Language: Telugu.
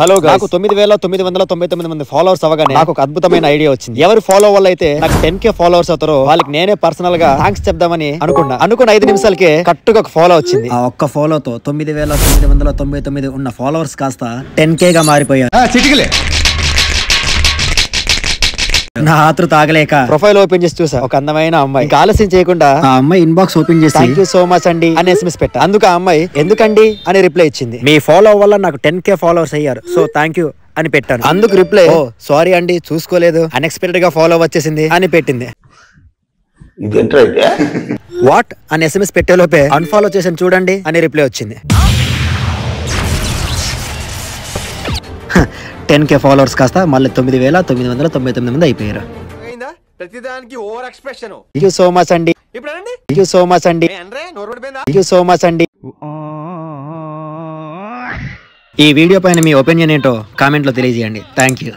హలో నాకు 9999 మంది ఫాలోవర్స్ అవగానే నాకు ఒక అద్భుతమైన ఐడియా వచ్చింది. ఎవరు ఫాలో వల్ల అయితే నాకు 10K ఫాలోవర్స్ అవుతారో వాళ్ళకి నేనే పర్సనల్ గా థాంక్స్ చెప్దామని అనుకున్న 5 నిమిషాలకే కట్టుగా ఒక ఫాలో వచ్చింది. ఆ ఒక్క ఫాలోతో 9999 ఉన్న ఫాలోవర్స్ కాస్త 10K గా మారిపోయారు. నా ఆతృత ఆగలేక ప్రొఫైల్ ఓపెన్ చేసి చూసా. ఒక అందమైన అమ్మాయి. ఆలస్యం చేయకుండా ఆ అమ్మాయి ఇన్బాక్స్ ఓపెన్ చేసి థ్యాంక్ యూ సో మచ్ అండి అని SMS పెట్టా. అందుకు ఆ అమ్మాయి ఎందుకండి అని రిప్లై ఇచ్చింది. మీ ఫాలో వల్ల నాకు 10K ఫాలోవర్స్ అయ్యారు, సో థ్యాంక్ యూ అని పెట్టాను. అందుకు రిప్లై ఓ సారీ అండి చూసుకోలేదు, అన్ఎక్స్పెక్టెడ్ గా ఫాలో వచ్చేసింది అని పెట్టింది. వాట్ అని SMS పెట్టేలోపే అన్ఫాలో చేసాను చూడండి అని రిప్లై వచ్చింది. 10K ఫాలోవర్స్ కాస్త మళ్ళీ 9999 మంది అయిపోయారు. ప్రతిదానికి over expression. Thank you so much అండి. థాంక్యూ సో మచ్ అండి. థాంక్యూ సో మచ్ అండి. ఈ వీడియో పైన మీ ఒపీనియన్ ఏంటో కామెంట్ లో తెలియజేయండి. Thank you.